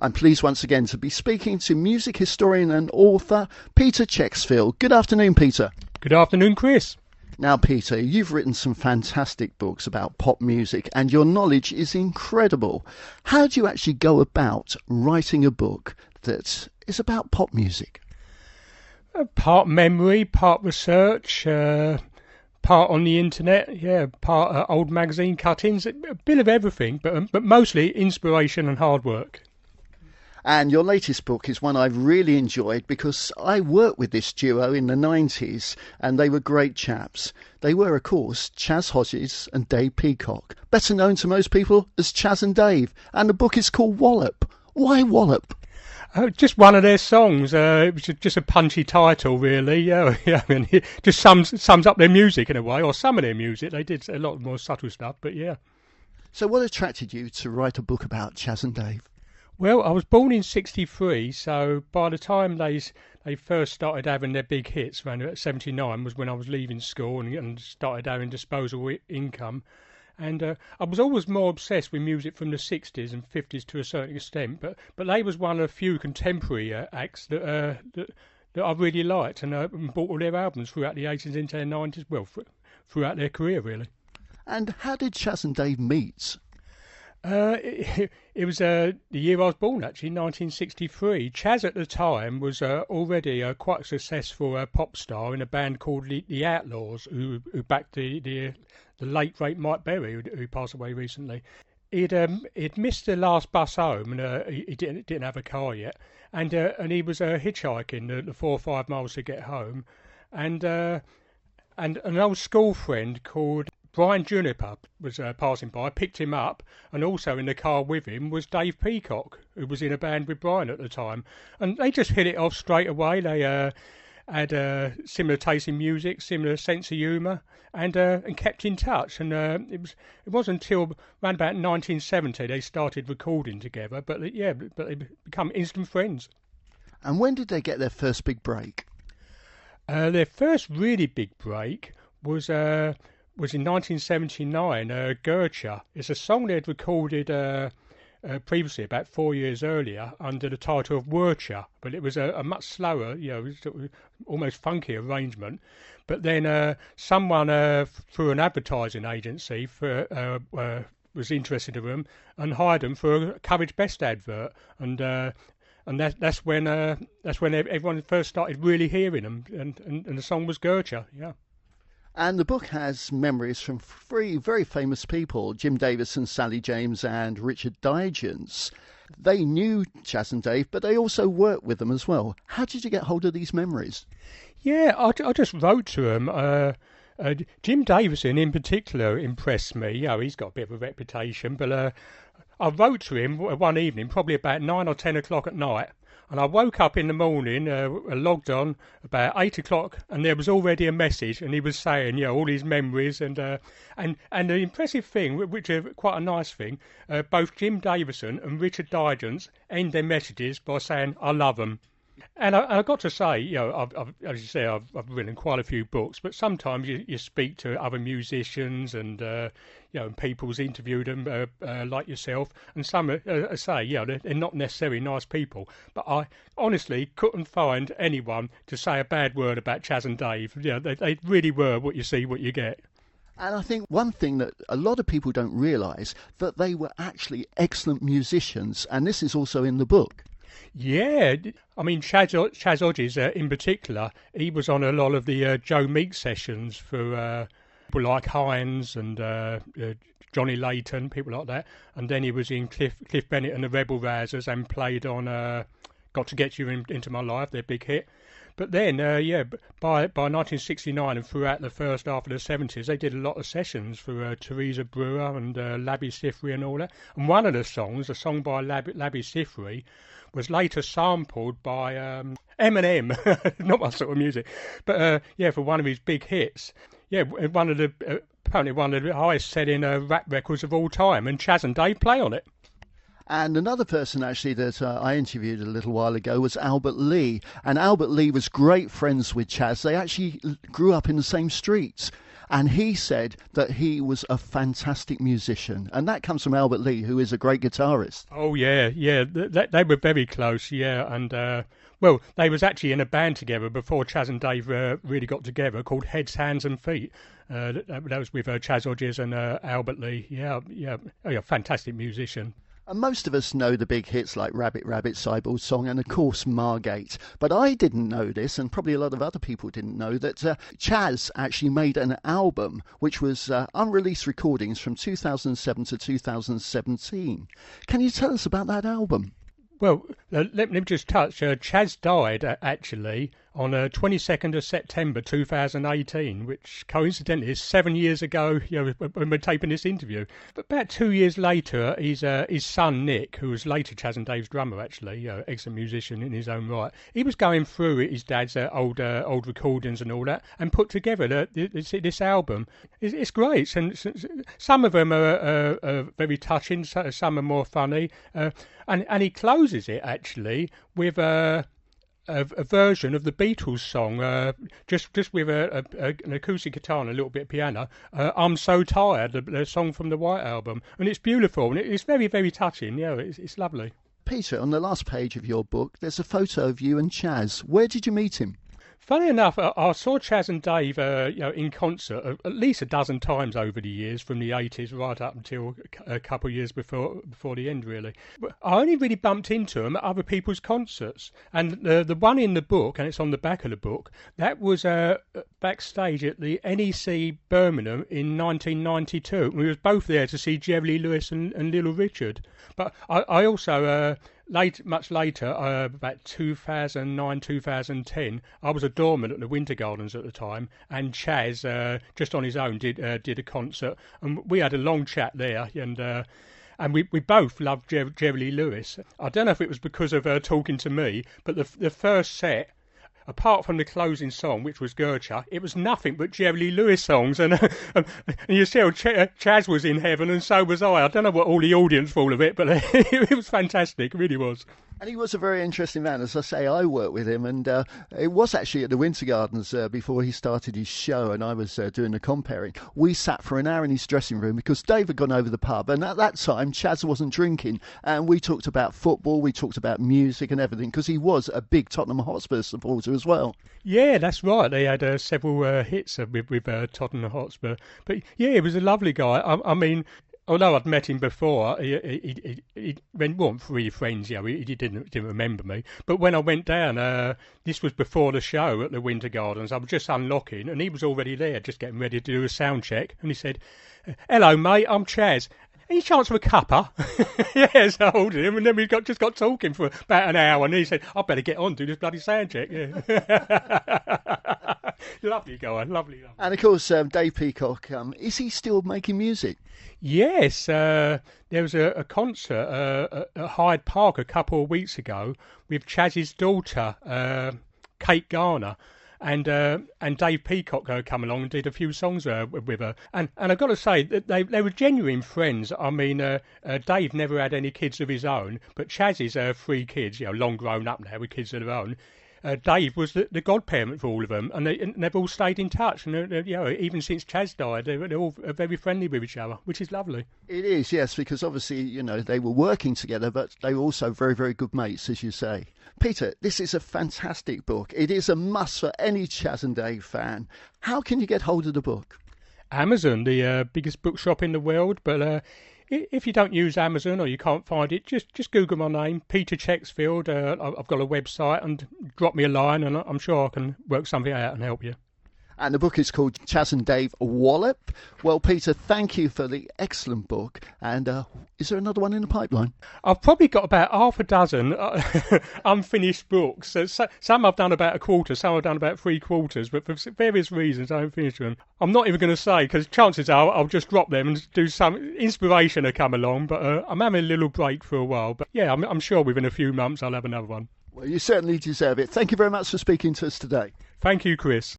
I'm pleased once again to be speaking to music historian and author Peter Chexfield. Good afternoon, Peter. Good afternoon, Chris. Now, Peter, you've written some fantastic books about pop music and your knowledge is incredible. How do you actually go about writing a book that is about pop music? Part memory, part research, part on the internet, part old magazine cuttings, a bit of everything, but mostly inspiration and hard work. And your latest book is one I've really enjoyed because I worked with this duo in the 90s and they were great chaps. They were, of course, Chas Hodges and Dave Peacock, better known to most people as Chas and Dave. And the book is called Wallop. Why Wallop? Just one of their songs. It was just a punchy title, really. Yeah, I mean, it just sums up their music in a way, or some of their music. They did a lot more subtle stuff, but yeah. So what attracted you to write a book about Chas and Dave? Well, I was born in '63, so by the time they first started having their big hits, around about '79 was when I was leaving school and started having disposable income. And I was always more obsessed with music from the '60s and '50s to a certain extent, but they was one of the few contemporary acts that I really liked, and bought all their albums throughout the '80s into the '90s, well, throughout their career, really. And how did Chas and Dave meet? It was the year I was born, actually, 1963. Chas at the time was already quite a successful pop star in a band called the Outlaws, who backed the late great Mike Berry, who passed away recently. He'd missed the last bus home, and he didn't have a car yet, and he was hitchhiking the 4 or 5 miles to get home, and an old school friend called Brian Juniper was passing by, picked him up, and also in the car with him was Dave Peacock, who was in a band with Brian at the time. And they just hit it off straight away. They had similar taste in music, similar sense of humour, and kept in touch. And it wasn't until around about 1970 they started recording together, but they become instant friends. And when did they get their first big break? Their first really big break was in 1979, Gertcha. It's a song they'd recorded previously, about 4 years earlier, under the title of Wurcha, but it was a much slower, sort of almost funky arrangement. But then someone through an advertising agency was interested in them and hired them for a Courage Best advert, and that's when everyone first started really hearing them, and the song was Gertcha, yeah. And the book has memories from 3 very famous people, Jim Davison, Sally James and Richard Digance. They knew Chas and Dave, but they also worked with them as well. How did you get hold of these memories? Yeah, I just wrote to them. Jim Davison in particular impressed me. He's got a bit of a reputation, but I wrote to him one evening, probably about 9 or 10 o'clock at night. And I woke up in the morning, logged on about 8 o'clock, and there was already a message, and he was saying, all these memories, and the impressive thing, which is quite a nice thing, both Jim Davison and Richard Digance end their messages by saying, "I love them." And I got to say, I've, as you say, I've written quite a few books, but sometimes you speak to other musicians and people's interviewed them like yourself, and some say, they're not necessarily nice people, but I honestly couldn't find anyone to say a bad word about Chas and Dave. They really were what you see, what you get. And I think one thing that a lot of people don't realise, that they were actually excellent musicians, and this is also in the book. Yeah, I mean, Chas Hodges in particular, he was on a lot of the Joe Meek sessions for people like Hines and Johnny Layton, people like that. And then he was in Cliff Bennett and the Rebel Rousers and played on Got to Get You Into My Life, their big hit. But then, by 1969 and throughout the first half of the 70s, they did a lot of sessions for Teresa Brewer and Labby Sifry and all that. And one of the songs, a song by Labby Sifry, was later sampled by Eminem, not my sort of music, but for one of his big hits. Yeah, apparently one of the highest selling rap records of all time, and Chas and Dave play on it. And another person actually that I interviewed a little while ago was Albert Lee. And Albert Lee was great friends with Chas. They actually grew up in the same streets. and he said that he was a fantastic musician, and that comes from Albert Lee, who is a great guitarist. Oh yeah, yeah. They were very close, yeah. And well, they was actually in a band together before Chas and Dave really got together, called Heads, Hands and Feet. That was with Chas Hodges and Albert Lee. Yeah, yeah. Oh, yeah, fantastic musician. And most of us know the big hits like Rabbit Rabbit, Cyborg Song, and of course Margate. But I didn't know this, and probably a lot of other people didn't know, that Chas actually made an album which was unreleased recordings from 2007 to 2017. Can you tell us about that album? Well, let me just touch. Chas died actually on 22nd of September 2018, which coincidentally is 7 years ago. When we're taping this interview. But about 2 years later, his son Nick, who was later Chas and Dave's drummer, actually, excellent musician in his own right, he was going through his dad's old recordings and all that, and put together this album. It's great, and some of them are very touching. Some are more funny. And he closes it actually with a version of the Beatles song, just with an acoustic guitar and a little bit of piano. I'm So Tired, the song from the White Album, and it's beautiful and it's very, very touching. Yeah, it's lovely. Peter, on the last page of your book, there's a photo of you and Chas. Where did you meet him? Funny enough, I saw Chas and Dave in concert at least a dozen times over the years, from the 80s right up until a couple of years before the end, really. But I only really bumped into them at other people's concerts. And the one in the book, and it's on the back of the book, that was backstage at the NEC Birmingham in 1992. We was both there to see Jerry Lee Lewis and Little Richard. But I also... much later, about 2009, 2010, I was a doorman at the Winter Gardens at the time, and Chas, just on his own, did a concert, and we had a long chat there, and we both loved Jerry Lee Lewis. I don't know if it was because of her talking to me, but the first set, apart from the closing song, which was Gertrude, it was nothing but Jerry Lee Lewis songs. And you see how Chas was in heaven, and so was I. I don't know what all the audience thought of it, but it was fantastic. It really was. And he was a very interesting man. As I say, I worked with him, and it was actually at the Winter Gardens before he started his show, and I was doing the comparing. We sat for an hour in his dressing room because Dave had gone over to the pub, and at that time, Chas wasn't drinking, and we talked about football, we talked about music and everything, because he was a big Tottenham Hotspur supporter as well. Yeah, that's right. They had several hits with Tottenham Hotspur. But yeah, he was a lovely guy. I mean, although I'd met him before, we weren't really friends. He didn't remember me. But when I went down, this was before the show at the Winter Gardens. I was just unlocking, and he was already there, just getting ready to do a sound check. And he said, "Hello, mate. I'm Chas. Any chance of a cuppa?" Yes, I ordered him, and then we just got talking for about an hour, and he said, "I better get on, do this bloody sound check." Yeah. Lovely guy, lovely. And of course, Dave Peacock, is he still making music? Yes, there was a concert at Hyde Park a couple of weeks ago with Chas's daughter, Kate Garner. And Dave Peacock come along and did a few songs with her. And I've got to say, that they were genuine friends. I mean, Dave never had any kids of his own, but Chas's 3 kids, long grown up now with kids of their own. Dave was the godparent for all of them, and they've all stayed in touch. And even since Chas died, they're all very friendly with each other, which is lovely. It is, yes, because obviously, they were working together, but they were also very, very good mates, as you say. Peter, this is a fantastic book. It is a must for any Chas and Dave fan. How can you get hold of the book? Amazon, the biggest bookshop in the world, but if you don't use Amazon or you can't find it, just Google my name, Peter Checksfield. I've got a website, and drop me a line, and I'm sure I can work something out and help you. And the book is called Chas and Dave Wallop. Well, Peter, thank you for the excellent book. And is there another one in the pipeline? I've probably got about half a dozen unfinished books. So some I've done about a quarter, some I've done about 3/4, but for various reasons I haven't finished them. I'm not even going to say, because chances are I'll just drop them and do some inspiration to come along. But I'm having a little break for a while. But yeah, I'm sure within a few months I'll have another one. Well, you certainly deserve it. Thank you very much for speaking to us today. Thank you, Chris.